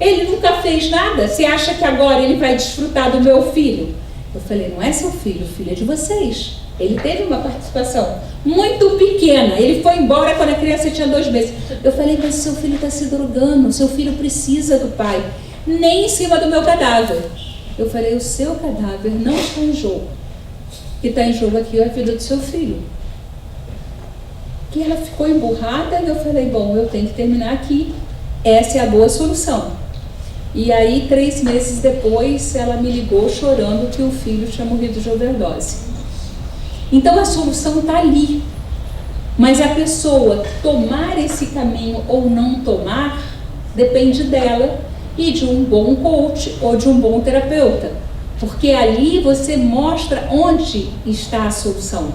Ele nunca fez nada, você acha que agora ele vai desfrutar do meu filho? Eu falei, não é seu filho, o filho é de vocês. Ele teve uma participação muito pequena, ele foi embora quando a criança tinha 2 meses. Eu falei, mas seu filho está se drogando, seu filho precisa do pai, nem em cima do meu cadáver. Eu falei, o seu cadáver não está em jogo. O que está em jogo aqui é a vida do seu filho. Que ela ficou emburrada e eu falei, bom, eu tenho que terminar aqui, essa é a boa solução. E aí 3 meses depois ela me ligou chorando que o filho tinha morrido de overdose. Então a solução está ali, mas a pessoa tomar esse caminho ou não tomar depende dela e de um bom coach ou de um bom terapeuta, porque ali você mostra onde está a solução,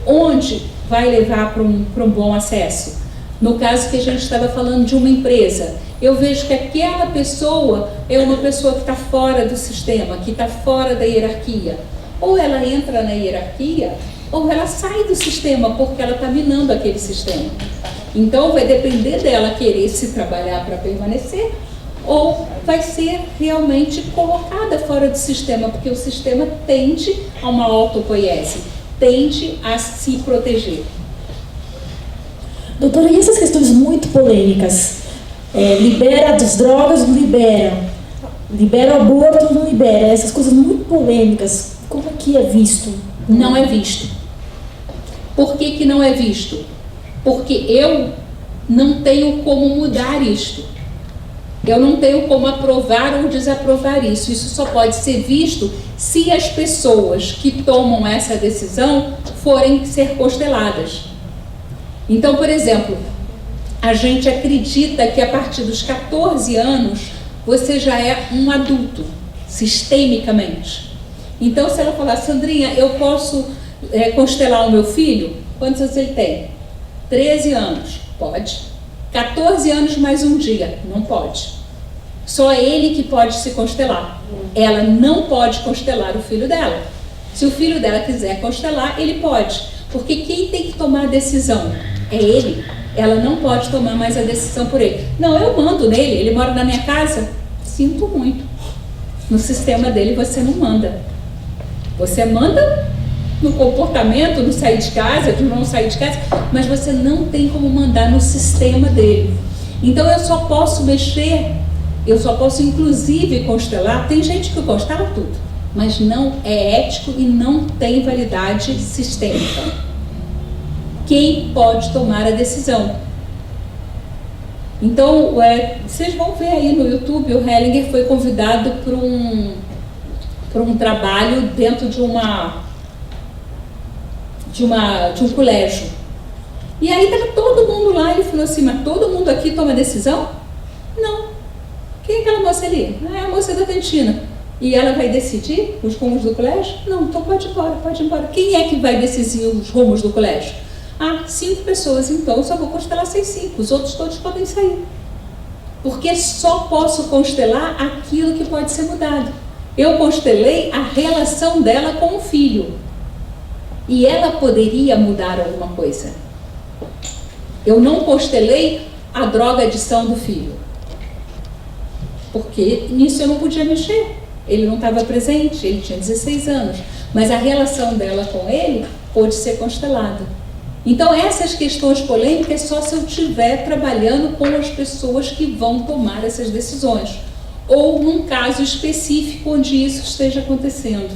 onde vai levar para um bom acesso. No caso que a gente estava falando de uma empresa, eu vejo que aquela pessoa é uma pessoa que está fora do sistema, que está fora da hierarquia. Ou ela entra na hierarquia, ou ela sai do sistema, porque ela está minando aquele sistema. Então vai depender dela querer se trabalhar para permanecer, ou vai ser realmente colocada fora do sistema, porque o sistema tende a uma autopoiese, tende a se proteger. Doutora, e essas questões muito polêmicas? Libera as drogas, não libera? Libera o aborto, não libera? Essas coisas muito polêmicas, como é que é visto? Não é visto. Por que não é visto? Porque eu não tenho como mudar isto. Eu não tenho como aprovar ou desaprovar isso. Isso só pode ser visto se as pessoas que tomam essa decisão forem ser consteladas. Então, por exemplo, a gente acredita que a partir dos 14 anos você já é um adulto, sistemicamente. Então, se ela falar, Sandrinha, eu posso constelar o meu filho? Quantos anos ele tem? 13 anos. Pode. 14 anos mais um dia? Não pode. Só ele que pode se constelar. Ela não pode constelar o filho dela. Se o filho dela quiser constelar, ele pode. Porque quem tem que tomar a decisão é ele. Ela não pode tomar mais a decisão por ele. Não, eu mando nele, ele mora na minha casa. Sinto muito. No sistema dele você não manda. Você manda no comportamento, no sair de casa, no não sair de casa, mas você não tem como mandar no sistema dele. Então eu só posso mexer, eu só posso inclusive constelar. Tem gente que constela tudo, mas não é ético e não tem validade sistêmica. Quem pode tomar a decisão? Então, vocês vão ver aí no YouTube, o Hellinger foi convidado para um trabalho dentro de um colégio. E aí estava todo mundo lá, ele falou assim, mas todo mundo aqui toma decisão? Não. Quem é aquela moça ali? É a moça da cantina. E ela vai decidir os rumos do colégio? Não, então pode ir embora, pode ir embora. Quem é que vai decidir os rumos do colégio? 5 pessoas, então eu só vou constelar 5, os outros todos podem sair. Porque só posso constelar aquilo que pode ser mudado. Eu constelei a relação dela com o filho. E ela poderia mudar alguma coisa. Eu não constelei a drogadição do filho. Porque nisso eu não podia mexer. Ele não estava presente, ele tinha 16 anos. Mas a relação dela com ele pôde ser constelada. Então essas questões polêmicas só se eu estiver trabalhando com as pessoas que vão tomar essas decisões. Ou num caso específico onde isso esteja acontecendo.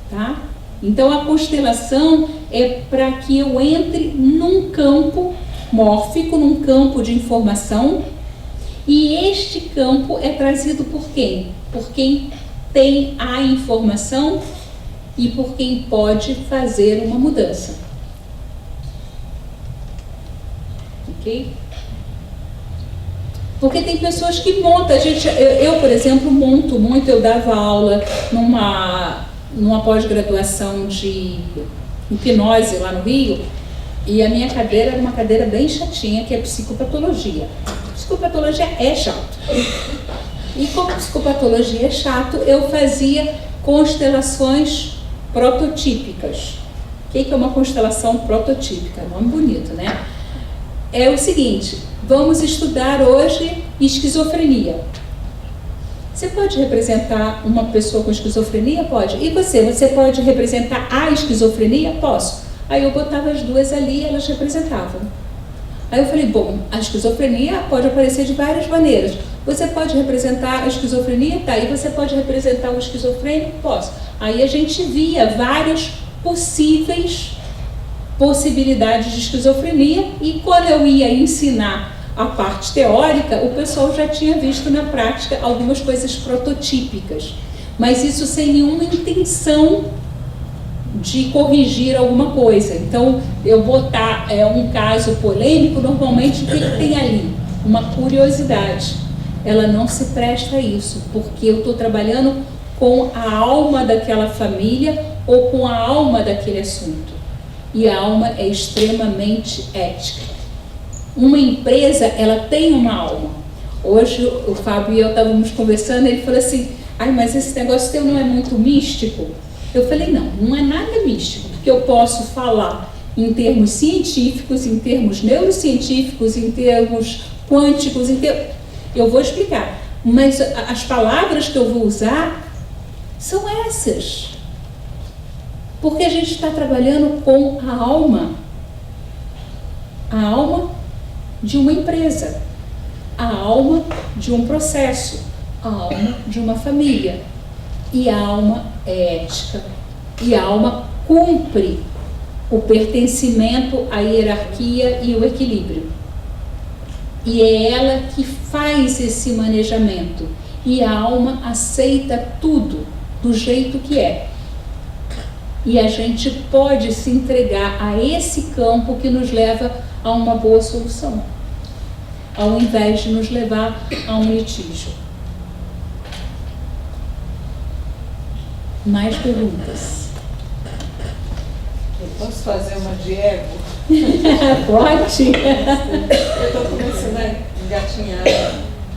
Tá? Então a constelação é para que eu entre num campo mórfico, num campo de informação, e este campo é trazido por quem? Por quem tem a informação e por quem pode fazer uma mudança. Ok? Porque tem pessoas que montam, eu por exemplo monto muito, eu dava aula numa pós-graduação de hipnose lá no Rio, e a minha cadeira era uma cadeira bem chatinha, que é psicopatologia. Psicopatologia é chato. E como psicopatologia é chato, eu fazia constelações prototípicas. O que é uma constelação prototípica? Nome bonito, né? É o seguinte, vamos estudar hoje esquizofrenia. Você pode representar uma pessoa com esquizofrenia? Pode. E você pode representar a esquizofrenia? Posso. Aí eu botava as duas ali e elas representavam. Aí eu falei, bom, a esquizofrenia pode aparecer de várias maneiras. Você pode representar a esquizofrenia? Tá. E você pode representar o esquizofrênico? Posso. Aí a gente via várias possibilidades de esquizofrenia, e quando eu ia ensinar a parte teórica, o pessoal já tinha visto na prática algumas coisas prototípicas, mas isso sem nenhuma intenção de corrigir alguma coisa. Então, eu botar um caso polêmico, normalmente o que tem ali? Uma curiosidade. Ela não se presta a isso, porque eu estou trabalhando com a alma daquela família ou com a alma daquele assunto. E a alma é extremamente ética. Uma empresa, ela tem uma alma. Hoje o Fábio e eu estávamos conversando, ele falou assim, mas esse negócio teu não é muito místico? Eu falei, não é nada místico, porque eu posso falar em termos científicos, em termos neurocientíficos, em termos quânticos, eu vou explicar. Mas as palavras que eu vou usar são essas. Porque a gente está trabalhando com a alma de uma empresa, a alma de um processo, a alma de uma família. E a alma é ética, e a alma cumpre o pertencimento à hierarquia e o equilíbrio. E é ela que faz esse manejamento, e a alma aceita tudo do jeito que é. E a gente pode se entregar a esse campo que nos leva a uma boa solução, ao invés de nos levar a um litígio. Mais perguntas? Eu posso fazer uma de ego? Pode. Eu estou começando a engatinhar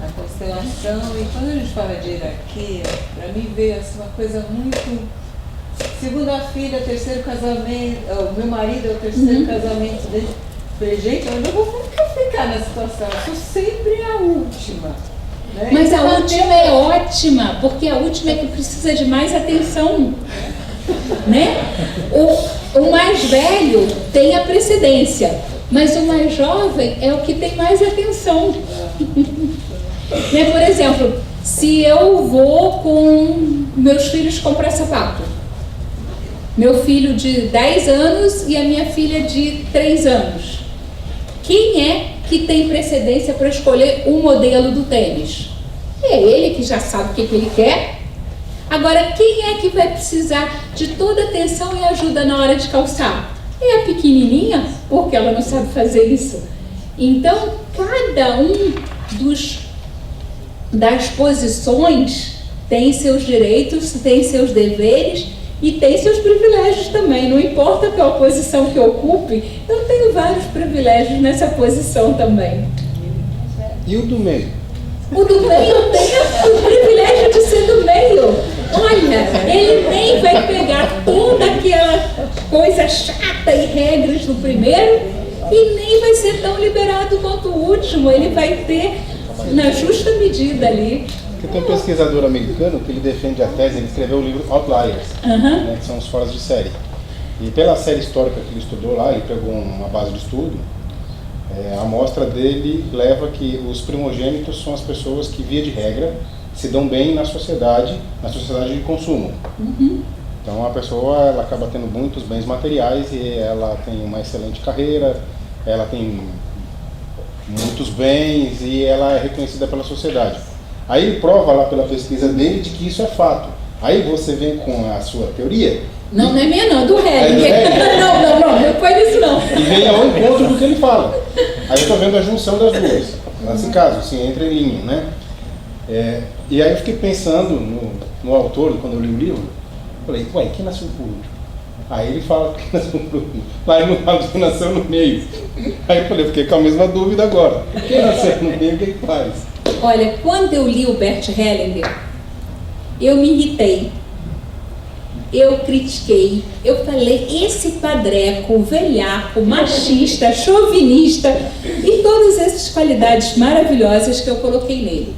a constelação, e quando a gente fala de hierarquia, para mim veio assim, uma coisa muito... Segunda filha, terceiro casamento, o meu marido é o terceiro casamento dele. Falei, gente, eu não vou nunca ficar nessa situação, eu sou sempre a última. Né? Mas a última é ótima, porque a última é que precisa de mais atenção. Né? O mais velho tem a precedência, mas o mais jovem é o que tem mais atenção. Né? Por exemplo, se eu vou com meus filhos comprar sapato, meu filho de 10 anos e a minha filha de 3 anos, quem é que tem precedência para escolher o modelo do tênis? É ele que já sabe o que ele quer. Agora, quem é que vai precisar de toda atenção e ajuda na hora de calçar? É a pequenininha, porque ela não sabe fazer isso. Então, cada um das posições tem seus direitos, tem seus deveres e tem seus privilégios também. Não importa qual posição que ocupe, eu tenho vários privilégios nessa posição também. E o do meio? O do meio tem o privilégio de ser do meio. Olha, ele nem vai pegar toda aquela coisa chata e regras do primeiro e nem vai ser tão liberado quanto o último. Ele vai ter na justa medida ali. Porque tem um pesquisador americano que ele defende a tese, ele escreveu o livro Outliers, né, que são os fora de série. E pela série histórica que ele estudou lá, ele pegou uma base de estudo, a amostra dele leva que os primogênitos são as pessoas que, via de regra, se dão bem na sociedade de consumo. Então a pessoa ela acaba tendo muitos bens materiais e ela tem uma excelente carreira, ela tem muitos bens e ela é reconhecida pela sociedade. Aí ele prova lá pela pesquisa dele de que isso é fato. Aí você vem com a sua teoria. Não é minha não, do Hegel. Não foi isso não. E vem ao encontro do que ele fala. Aí eu estou vendo a junção das duas. Nesse caso, assim, entre linha, né? E aí eu fiquei pensando no autor, quando eu li o livro, falei, quem nasceu por último? Aí ele fala que nasceu por último. Lá ele não fala que nasceu no meio. Aí eu falei, fiquei com a mesma dúvida agora. Quem nasceu no meio, o que faz? Olha, quando eu li o Bert Hellinger, eu me irritei. eu critiquei, eu falei, esse padreco, velhaco, machista, chauvinista e todas essas qualidades maravilhosas que eu coloquei nele.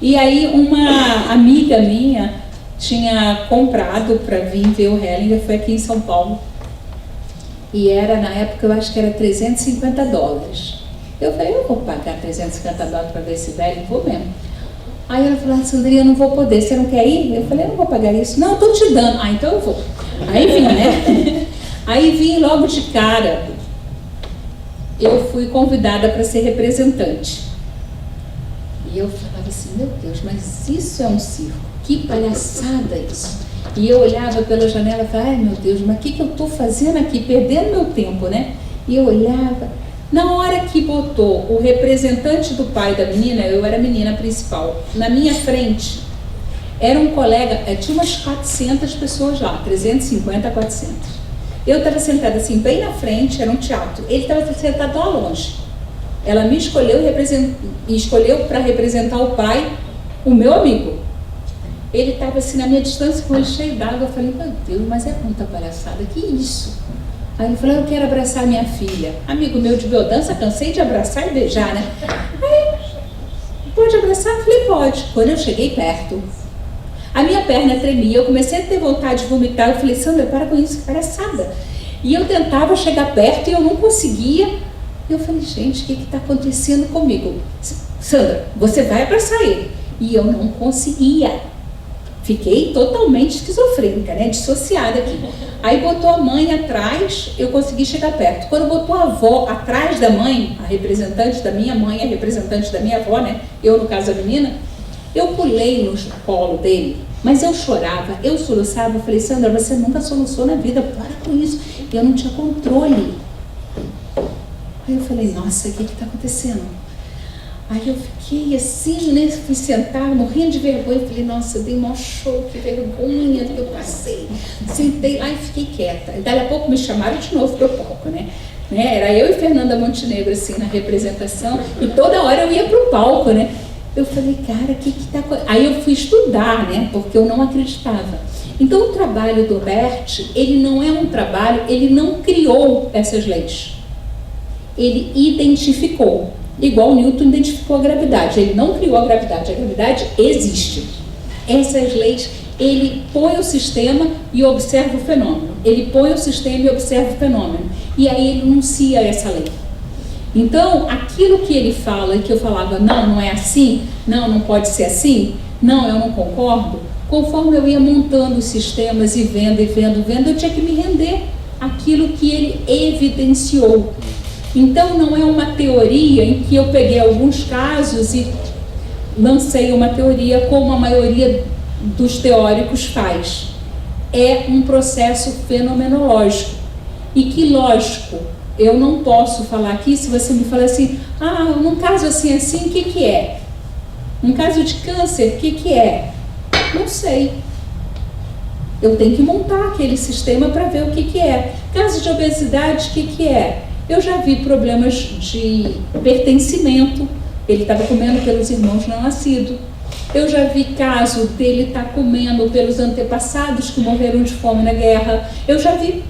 E aí uma amiga minha tinha comprado para vir ver o Hellinger, foi aqui em São Paulo. E era, na época, eu acho que era $350. Eu falei, eu vou pagar $350 para ver esse velho, vou mesmo. Aí ela falou, Sandrinha, eu não vou poder, você não quer ir? Eu falei, eu não vou pagar isso. Não, eu tô te dando. Ah, então eu vou. Aí vim, né? Aí vim logo de cara, eu fui convidada para ser representante. E eu falava assim, meu Deus, mas isso é um circo, que palhaçada isso. E eu olhava pela janela e falava, ai meu Deus, mas o que eu estou fazendo aqui, perdendo meu tempo, né? E eu olhava. Na hora que botou o representante do pai da menina, eu era a menina principal, na minha frente, era um colega, tinha umas 400 pessoas lá, 350 a 400. Eu estava sentada assim, bem na frente, era um teatro, ele estava sentado lá longe. Ela me escolheu e escolheu para representar o pai, o meu amigo. Ele estava assim na minha distância com ele cheio d'água, eu falei, meu Deus, mas é muita palhaçada, que isso? Aí ele falou, eu quero abraçar minha filha. Amigo meu de biodança, cansei de abraçar e beijar, né? Aí, pode abraçar? Eu falei, pode. Quando eu cheguei perto, a minha perna tremia, eu comecei a ter vontade de vomitar. Eu falei, Sandra, para com isso, que palhaçada. E eu tentava chegar perto e eu não conseguia. Eu falei, gente, o que está acontecendo comigo? Sandra, você vai abraçar ele. E eu não conseguia. Fiquei totalmente esquizofrênica, né? Dissociada aqui. Aí botou a mãe atrás, eu consegui chegar perto. Quando botou a avó atrás da mãe, a representante da minha mãe, a representante da minha avó, né? Eu, no caso, a menina, eu pulei no colo dele, mas eu chorava, eu soluçava. Eu falei, Sandra, você nunca soluçou na vida, para com isso. Eu não tinha controle. Aí eu falei, nossa, o que está acontecendo? Aí eu fiquei assim, né, fui sentar, morrendo de vergonha, falei, nossa, eu dei um show, que vergonha que eu passei. Sentei lá e fiquei quieta. E daí a pouco me chamaram de novo para o palco, né? Era eu e Fernanda Montenegro, assim, na representação, e toda hora eu ia para o palco, né? Eu falei, cara, o que está acontecendo? Aí eu fui estudar, né, porque eu não acreditava. Então o trabalho do Bert, ele não é um trabalho, ele não criou essas leis. Ele identificou. Igual Newton identificou a gravidade, ele não criou a gravidade existe. Essas leis, ele põe o sistema e observa o fenômeno. Ele põe o sistema e observa o fenômeno. E aí ele enuncia essa lei. Então, aquilo que ele fala e que eu falava, não é assim, não pode ser assim, não, eu não concordo, conforme eu ia montando os sistemas e vendo, eu tinha que me render àquilo que ele evidenciou. Então, não é uma teoria em que eu peguei alguns casos e lancei uma teoria como a maioria dos teóricos faz. É um processo fenomenológico. E que, lógico, eu não posso falar aqui, se você me falar assim, num caso assim, o que é? Num caso de câncer, o que é? Não sei. Eu tenho que montar aquele sistema para ver o que é. Caso de obesidade, o que é? Eu já vi problemas de pertencimento, ele estava comendo pelos irmãos não nascidos. Eu já vi caso dele estar comendo pelos antepassados que morreram de fome na guerra. Eu já vi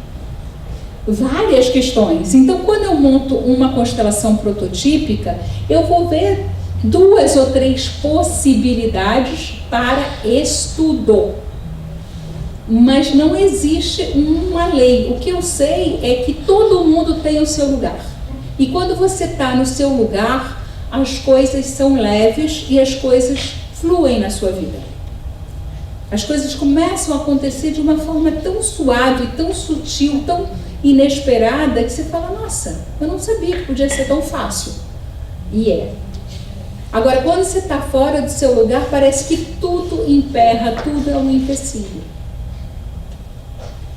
várias questões. Então, quando eu monto uma constelação prototípica, eu vou ver 2 ou 3 possibilidades para estudo. Mas não existe uma lei. O que eu sei é que todo mundo tem o seu lugar. E quando você está no seu lugar, as coisas são leves e as coisas fluem na sua vida. As coisas começam a acontecer de uma forma tão suave, tão sutil, tão inesperada, que você fala, nossa, eu não sabia que podia ser tão fácil. E é. Agora, quando você está fora do seu lugar, parece que tudo emperra, tudo é um empecilho.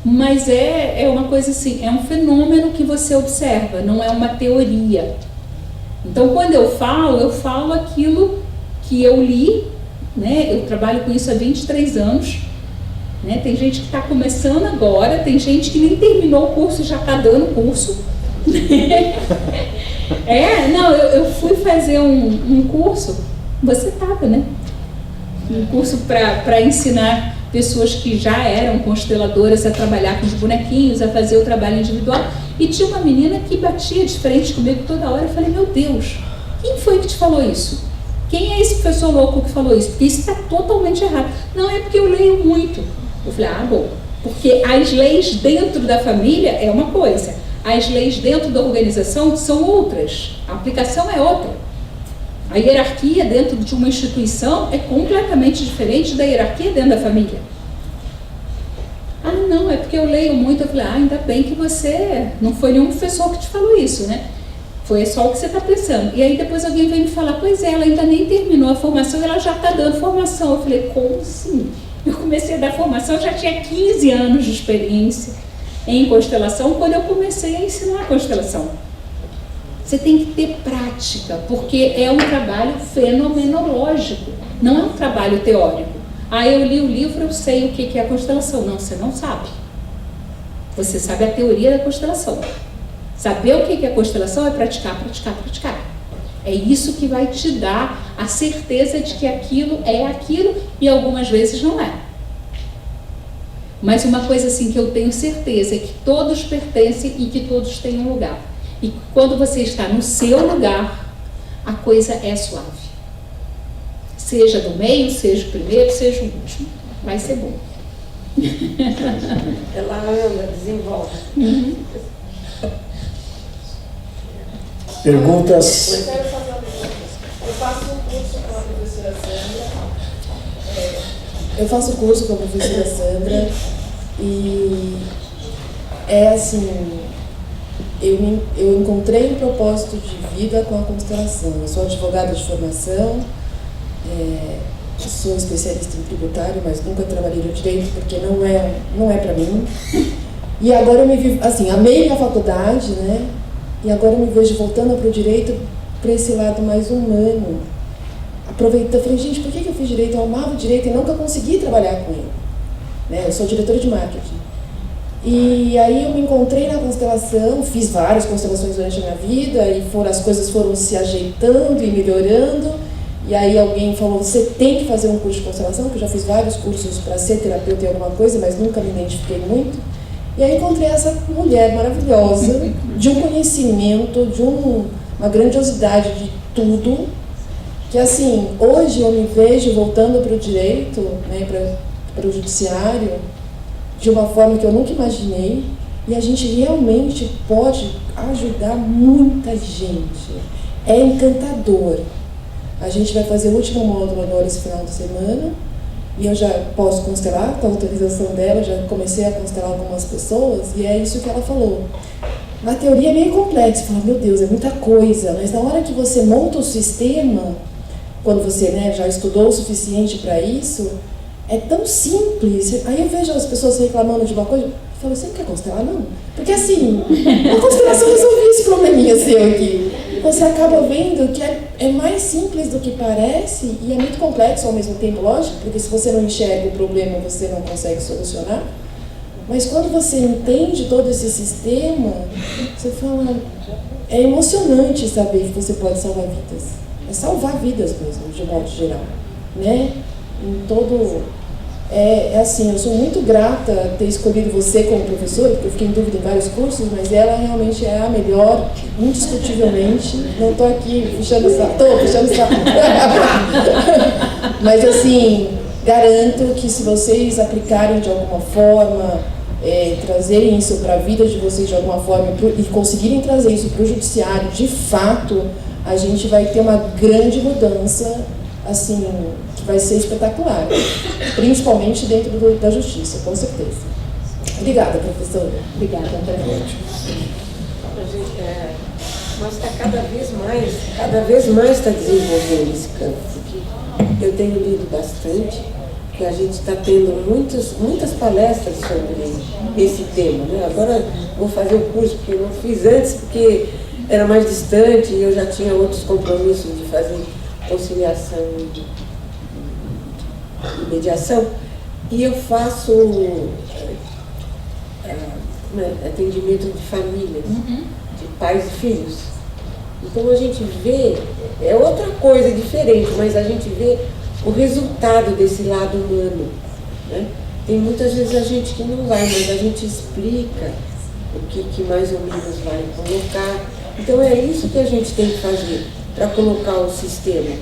Mas é uma coisa assim, é um fenômeno que você observa, não é uma teoria. Então, quando eu falo aquilo que eu li, né? Eu trabalho com isso há 23 anos, né? Tem gente que está começando agora, tem gente que nem terminou o curso e já está dando curso. Eu fui fazer um curso, você estava, né? Um curso para ensinar pessoas que já eram consteladoras a trabalhar com os bonequinhos, a fazer o trabalho individual. E tinha uma menina que batia de frente comigo toda hora. Eu falei, meu Deus, quem foi que te falou isso? Quem é esse professor louco que falou isso? Porque isso está totalmente errado. Não, é porque eu leio muito. Eu falei, bom, porque as leis dentro da família é uma coisa, as leis dentro da organização são outras, a aplicação é outra. A hierarquia dentro de uma instituição é completamente diferente da hierarquia dentro da família. Não, é porque eu leio muito. Eu falei, ainda bem que você não foi nenhum professor que te falou isso, né? Foi só o que você está pensando. E aí depois alguém veio me falar, pois é, ela ainda nem terminou a formação e ela já está dando formação. Eu falei, como assim? Eu comecei a dar formação, já tinha 15 anos de experiência em constelação quando eu comecei a ensinar a constelação. Você tem que ter prática, porque é um trabalho fenomenológico, não é um trabalho teórico. Eu li o livro, eu sei o que é a constelação. Não, você não sabe. Você sabe a teoria da constelação. Saber o que é a constelação é praticar, praticar, praticar. É isso que vai te dar a certeza de que aquilo é aquilo e algumas vezes não é. Mas uma coisa assim que eu tenho certeza é que todos pertencem e que todos têm um lugar. E quando você está no seu lugar, a coisa é suave. Seja do meio, seja o primeiro, seja o último. Vai ser bom. Ela anda, desenvolve. Perguntas? Eu quero fazer uma pergunta. Eu faço um curso com a professora Sandra. Eu faço curso com a professora Sandra e é assim, eu encontrei um propósito de vida com a constelação. Eu sou advogada de formação, sou especialista em tributário, mas nunca trabalhei no direito porque não é para mim. E agora eu me vi, assim, amei a faculdade, né? E agora eu me vejo voltando para o direito, para esse lado mais humano. Aproveitando, falei, gente, por que eu fiz direito? Eu amava o direito e nunca consegui trabalhar com ele. Né? Eu sou diretora de marketing. E aí eu me encontrei na constelação, fiz várias constelações durante a minha vida e as coisas foram se ajeitando e melhorando. E aí alguém falou, você tem que fazer um curso de constelação, que eu já fiz vários cursos para ser terapeuta em alguma coisa, mas nunca me identifiquei muito. E aí encontrei essa mulher maravilhosa, de um conhecimento, de uma grandiosidade de tudo, que assim, hoje eu me vejo voltando para o direito, né, para o judiciário, de uma forma que eu nunca imaginei, e a gente realmente pode ajudar muita gente. É encantador. A gente vai fazer o último módulo agora esse final de semana, e eu já posso constelar, com a autorização dela, já comecei a constelar algumas pessoas, e é isso que ela falou. Na teoria é meio complexo, você fala, meu Deus, é muita coisa, mas na hora que você monta o sistema, quando você, né, já estudou o suficiente para isso, é tão simples. Aí eu vejo as pessoas reclamando de uma coisa, eu falo, você não quer constelar, não? Porque assim, a constelação resolvia esse probleminha seu aqui. Você acaba vendo que é mais simples do que parece e é muito complexo ao mesmo tempo, lógico, porque se você não enxerga o problema, você não consegue solucionar. Mas quando você entende todo esse sistema, você fala, é emocionante saber que você pode salvar vidas. É salvar vidas mesmo, de modo geral, né? Em todo... É assim, eu sou muito grata a ter escolhido você como professora, porque eu fiquei em dúvida em vários cursos, mas ela realmente é a melhor, indiscutivelmente. Não estou aqui puxando o saco, estou puxando o saco. Mas assim, garanto que se vocês aplicarem de alguma forma, trazerem isso para a vida de vocês de alguma forma e conseguirem trazer isso para o judiciário, de fato, a gente vai ter uma grande mudança, assim, que vai ser espetacular, principalmente dentro da justiça, com certeza. Obrigada, professora. Obrigada, André. Mas está cada vez mais está desenvolvendo esse campo, porque eu tenho lido bastante, que a gente está tendo muitas palestras sobre esse tema, né? Agora vou fazer o curso, porque eu não fiz antes, porque era mais distante e eu já tinha outros compromissos de fazer conciliação e mediação, e eu faço atendimento de famílias, de pais e filhos. Então a gente vê, é outra coisa diferente, mas a gente vê o resultado desse lado humano. né? Tem muitas vezes a gente que não vai, mas a gente explica o que mais ou menos vai colocar. Então é isso que a gente tem que fazer para colocar o sistema,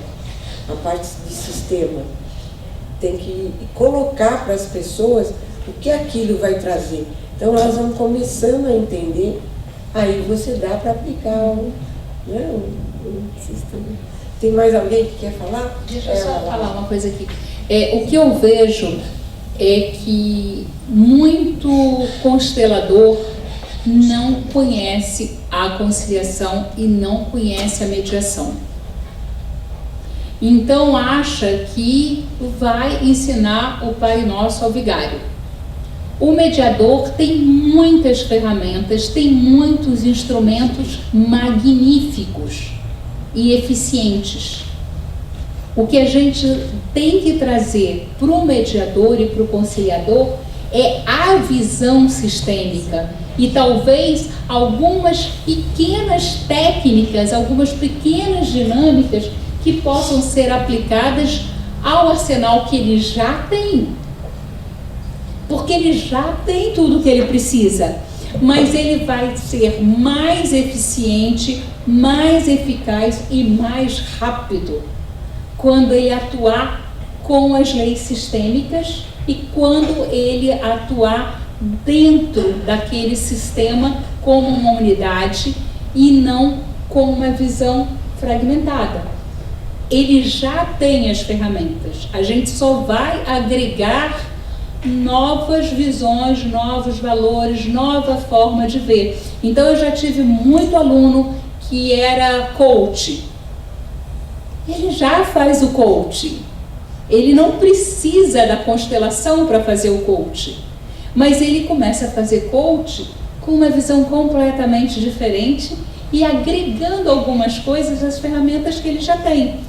a parte de sistema. Tem que colocar para as pessoas o que aquilo vai trazer. Então elas vão começando a entender, aí você dá para aplicar o sistema. Tem mais alguém que quer falar? Deixa eu só falar uma coisa aqui. O que eu vejo é que muito constelador não conhece a conciliação e não conhece a mediação. Então acha que vai ensinar o Pai Nosso ao vigário. O mediador tem muitas ferramentas, tem muitos instrumentos magníficos e eficientes. O que a gente tem que trazer para o mediador e para o conciliador é a visão sistêmica e talvez algumas pequenas técnicas, algumas pequenas dinâmicas que possam ser aplicadas ao arsenal que ele já tem. Porque ele já tem tudo o que ele precisa, mas ele vai ser mais eficiente, mais eficaz e mais rápido quando ele atuar com as leis sistêmicas e quando ele atuar dentro daquele sistema como uma unidade e não com uma visão fragmentada. Ele já tem as ferramentas, a gente só vai agregar novas visões, novos valores, nova forma de ver. Então eu já tive muito aluno que era coach. Ele já faz o coaching. Ele não precisa da constelação para fazer o coaching. Mas ele começa a fazer coaching com uma visão completamente diferente e agregando algumas coisas às ferramentas que ele já tem.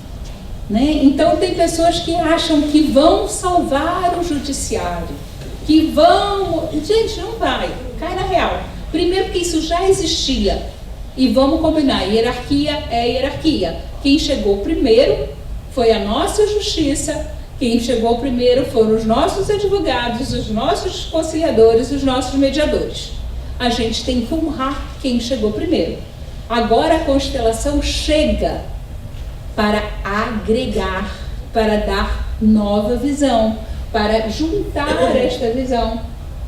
Né? Então tem pessoas que acham que vão salvar o judiciário, que vão... Gente, não vai, cai na real. Primeiro que isso já existia. E vamos combinar, hierarquia é hierarquia. Quem chegou primeiro foi a nossa justiça, quem chegou primeiro foram os nossos advogados, os nossos conciliadores, os nossos mediadores. A gente tem que honrar quem chegou primeiro. Agora a constelação chega para agregar, para dar nova visão, para juntar esta visão,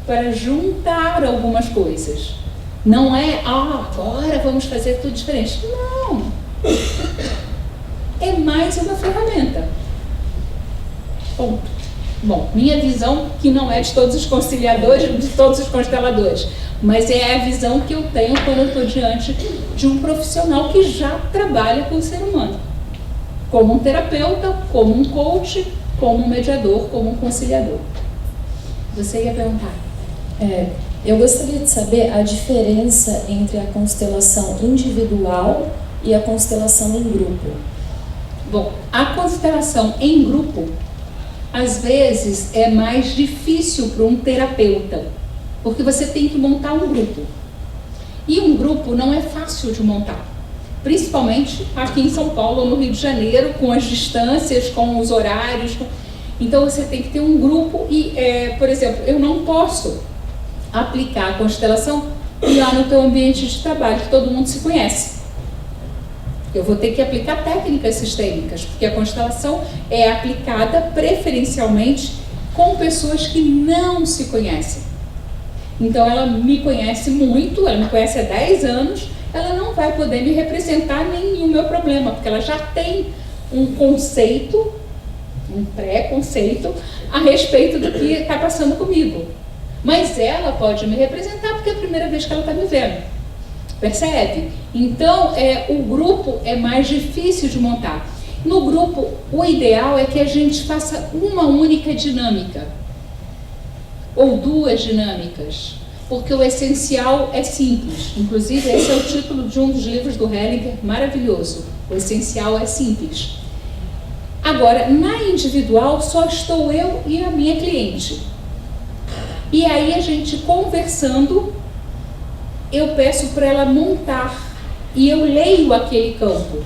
para juntar algumas coisas. Não é, agora vamos fazer tudo diferente. Não. É mais uma ferramenta. Ponto. Bom, minha visão, que não é de todos os conciliadores, de todos os consteladores, mas é a visão que eu tenho quando eu estou diante de um profissional que já trabalha com o ser humano. Como um terapeuta, como um coach, como um mediador, como um conciliador. Você ia perguntar? Eu gostaria de saber a diferença entre a constelação individual e a constelação em grupo. Bom, a constelação em grupo, às vezes, é mais difícil para um terapeuta, porque você tem que montar um grupo. E um grupo não é fácil de montar, principalmente aqui em São Paulo ou no Rio de Janeiro, com as distâncias, com os horários. Então você tem que ter um grupo e, por exemplo, eu não posso aplicar a constelação lá no teu ambiente de trabalho, que todo mundo se conhece. Eu vou ter que aplicar técnicas sistêmicas, porque a constelação é aplicada preferencialmente com pessoas que não se conhecem. Então ela me conhece muito, ela me conhece há 10 anos, ela não vai poder me representar nem o meu problema, porque ela já tem um conceito, um pré-conceito a respeito do que está passando comigo. Mas ela pode me representar porque é a primeira vez que ela está me vendo. Percebe? Então, o grupo é mais difícil de montar. No grupo, o ideal é que a gente faça uma única dinâmica, ou duas dinâmicas, porque o essencial é simples. Inclusive, esse é o título de um dos livros do Hellinger, maravilhoso. O essencial é simples. Agora, na individual, só estou eu e a minha cliente. E aí, a gente conversando, eu peço para ela montar e eu leio aquele campo,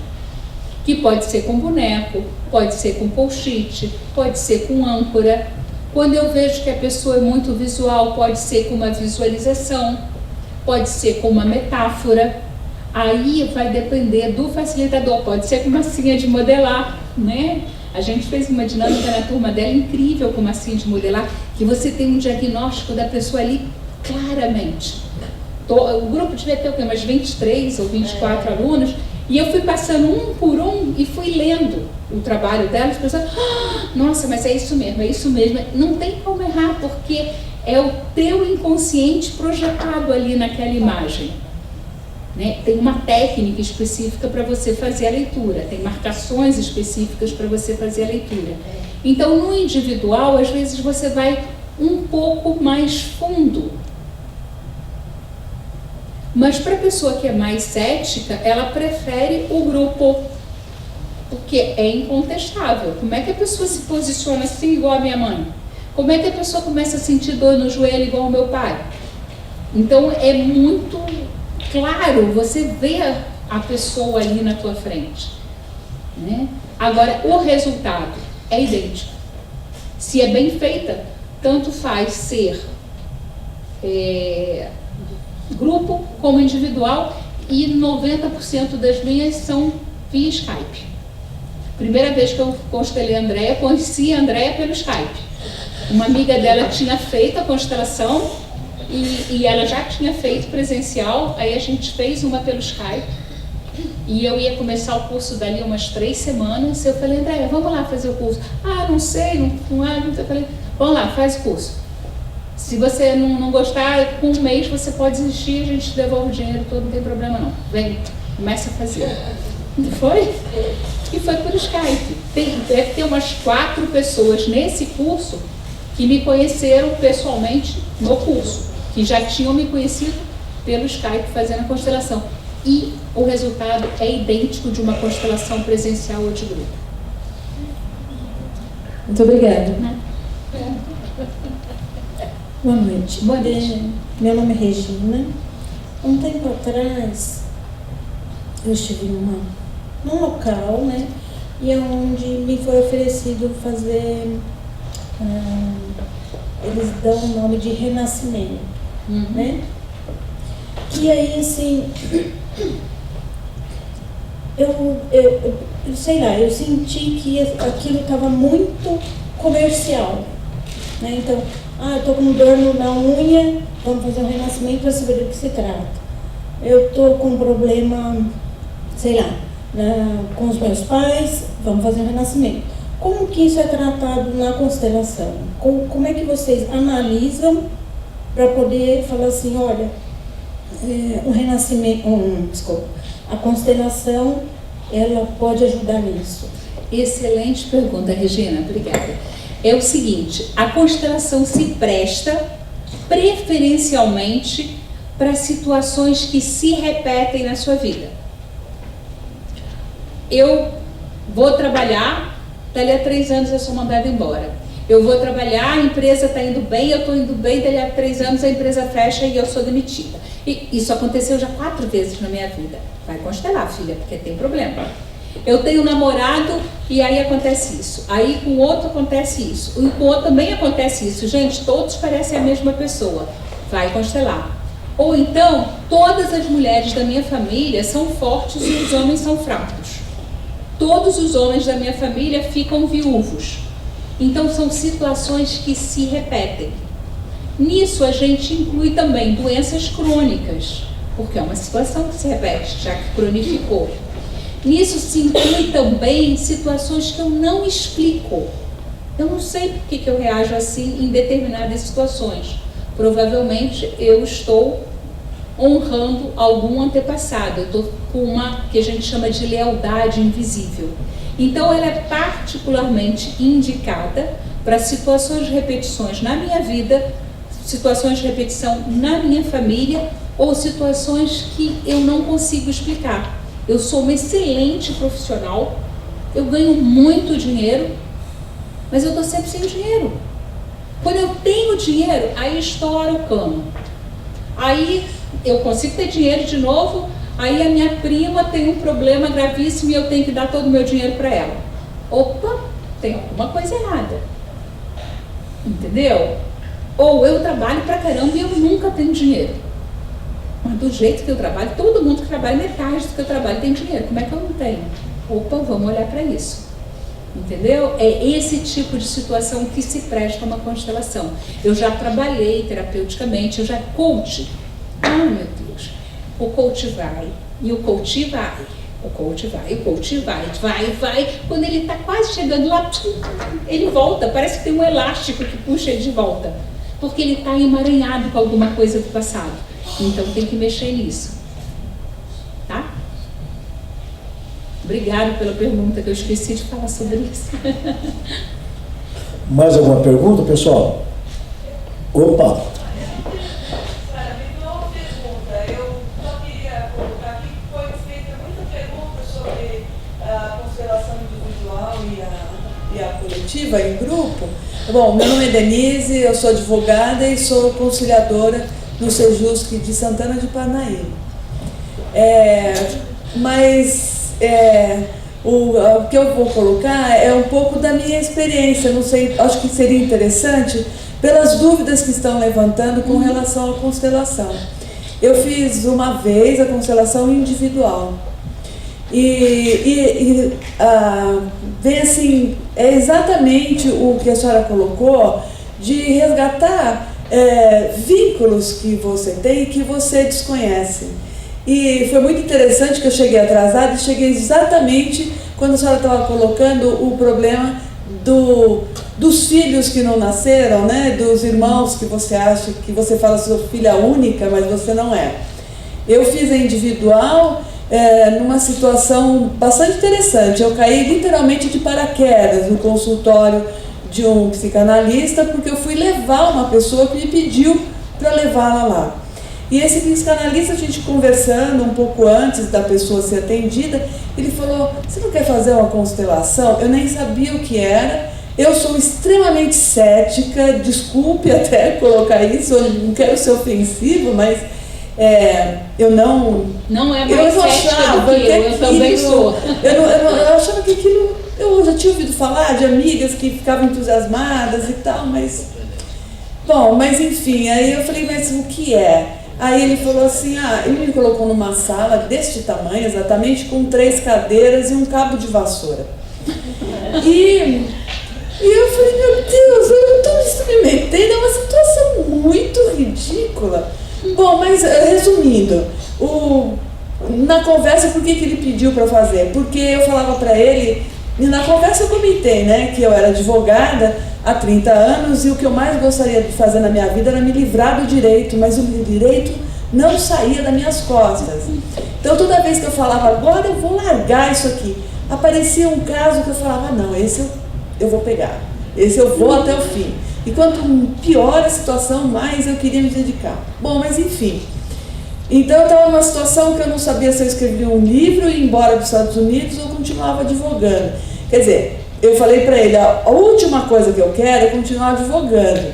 que pode ser com boneco, pode ser com post-it, pode ser com âncora, Quando eu vejo que a pessoa é muito visual, pode ser com uma visualização, pode ser com uma metáfora. Aí vai depender do facilitador, pode ser com massinha de modelar, né? A gente fez uma dinâmica na turma dela incrível com massinha de modelar, que você tem um diagnóstico da pessoa ali claramente. O grupo devia ter o quê? Umas 23 ou 24 alunos, e eu fui passando um por um e fui lendo o trabalho delas, pensando, nossa, mas é isso mesmo. Não tem como errar, porque é o teu inconsciente projetado ali naquela imagem. Né? Tem uma técnica específica para você fazer a leitura, tem marcações específicas para você fazer a leitura. Então, no individual, às vezes você vai um pouco mais fundo. Mas para a pessoa que é mais cética, ela prefere o grupo, porque é incontestável. Como é que a pessoa se posiciona assim igual a minha mãe? Como é que a pessoa começa a sentir dor no joelho igual ao meu pai? Então é muito claro, você vê a pessoa ali na tua frente, né? Agora, o resultado é idêntico. Se é bem feita, tanto faz ser grupo como individual, e 90% das minhas são via Skype. Primeira vez que eu constelei a Andréia, conheci a Andréia pelo Skype. Uma amiga dela tinha feito a constelação e ela já tinha feito presencial, aí a gente fez uma pelo Skype e eu ia começar o curso dali umas 3 semanas. Eu falei, Andréia, vamos lá fazer o curso. Não sei, eu falei, vamos lá, faz o curso. Se você não gostar, com um mês você pode desistir, a gente devolve o dinheiro todo, não tem problema não. Vem, começa a fazer. Não foi? E foi por Skype. Deve ter umas 4 pessoas nesse curso que me conheceram pessoalmente no curso, que já tinham me conhecido pelo Skype fazendo a constelação. E o resultado é idêntico de uma constelação presencial ou de grupo. Muito obrigada. Boa noite. Boa noite. Meu nome é Regina. Um tempo atrás, eu estive num local, né? E onde me foi oferecido fazer, eles dão o nome de renascimento, né? E aí, assim, eu sei lá, eu senti que aquilo estava muito comercial, né? Então, eu tô com dor na unha, vamos fazer um renascimento para saber do que se trata. Eu tô com um problema, sei lá, com os meus pais, vamos fazer um renascimento. Como que isso é tratado na constelação? Como é que vocês analisam para poder falar assim, olha, um renascimento, a constelação, ela pode ajudar nisso? Excelente pergunta, Regina, obrigada. É o seguinte, a constelação se presta preferencialmente para situações que se repetem na sua vida. Eu vou trabalhar, dali a 3 anos eu sou mandada embora. Eu vou trabalhar, a empresa está indo bem, eu estou indo bem, dali a 3 anos a empresa fecha e eu sou demitida. E isso aconteceu já 4 vezes na minha vida. Vai constelar, filha, porque tem problema. Eu tenho um namorado e aí acontece isso. Aí com o outro acontece isso. E com o outro também acontece isso. Gente, todos parecem a mesma pessoa. Vai constelar. Ou então, todas as mulheres da minha família são fortes e os homens são fracos. Todos os homens da minha família ficam viúvos. Então são situações que se repetem. Nisso a gente inclui também doenças crônicas, porque é uma situação que se repete, já que cronificou. Nisso se inclui também situações que eu não explico. Eu não sei por que eu reajo assim em determinadas situações. Provavelmente eu estou honrando algum antepassado. Eu estou com uma que a gente chama de lealdade invisível. Então ela é particularmente indicada para situações de repetições na minha vida, situações de repetição na minha família ou situações que eu não consigo explicar. Eu sou uma excelente profissional, eu ganho muito dinheiro, mas eu estou sempre sem dinheiro. Quando eu tenho dinheiro, aí estoura o cano. Aí eu consigo ter dinheiro de novo, aí a minha prima tem um problema gravíssimo e eu tenho que dar todo o meu dinheiro para ela. Opa, tem alguma coisa errada. Entendeu? Ou eu trabalho pra caramba e eu nunca tenho dinheiro. Mas do jeito que eu trabalho, todo mundo que trabalha metade do que eu trabalho tem dinheiro. Como é que eu não tenho? Opa, vamos olhar para isso. Entendeu? É esse tipo de situação que se presta a uma constelação. Eu já trabalhei terapeuticamente, eu já coach. Ah, meu Deus. O coach vai, e o coach vai. O coach vai, o coach vai. Quando ele está quase chegando lá, ele volta. Parece que tem um elástico que puxa ele de volta. Porque ele está emaranhado com alguma coisa do passado. Então tem que mexer nisso. Tá? Obrigada pela pergunta, que eu esqueci de falar sobre isso. Mais alguma pergunta, pessoal? Opa! Coletiva, em grupo. Bom, meu nome é Denise, eu sou advogada e sou conciliadora no Sejusc de Santana de Parnaíba. O que eu vou colocar é um pouco da minha experiência, não sei, acho que seria interessante pelas dúvidas que estão levantando com relação à constelação. Eu fiz uma vez a constelação individual. Vem assim, é exatamente o que a senhora colocou, de resgatar vínculos que você tem e que você desconhece. E foi muito interessante que eu cheguei atrasada e cheguei exatamente quando a senhora estava colocando o problema dos filhos que não nasceram, né? Dos irmãos que você acha, que você fala sua filha única, mas você não é. Eu fiz a individual numa situação bastante interessante. Eu caí literalmente de paraquedas no consultório de um psicanalista, porque eu fui levar uma pessoa que me pediu para levá-la lá. E esse psicanalista, a gente conversando um pouco antes da pessoa ser atendida, ele falou: você não quer fazer uma constelação? Eu nem sabia o que era. Eu sou extremamente cética, desculpe até colocar isso, eu não quero ser ofensivo, mas eu não... Não é mais cética do que eu também sou. Eu achava que aquilo... Eu já tinha ouvido falar de amigas que ficavam entusiasmadas e tal, mas... Bom, mas enfim, aí eu falei, mas o que é? Aí ele falou assim, ele me colocou numa sala deste tamanho, exatamente, com 3 cadeiras e um cabo de vassoura. E eu falei, meu Deus, eu estou me submetendo a uma situação muito ridícula. Bom, mas resumindo, na conversa, por que ele pediu para fazer? Porque eu falava para ele, na conversa eu comentei, né, que eu era advogada há 30 anos e o que eu mais gostaria de fazer na minha vida era me livrar do direito, mas o direito não saía das minhas costas. Então toda vez que eu falava, agora eu vou largar isso aqui, aparecia um caso que eu falava, não, esse eu vou pegar, esse eu vou até o fim. E quanto pior a situação, mais eu queria me dedicar. Bom, mas enfim. Então eu estava numa situação que eu não sabia se eu escrevia um livro e ir embora dos Estados Unidos ou continuava advogando. Quer dizer, eu falei para ele, a última coisa que eu quero é continuar advogando.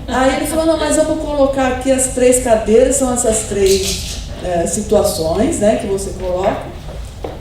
Aí ele falou, não, mas eu vou colocar aqui as 3 cadeiras, são essas 3 situações, né, que você coloca.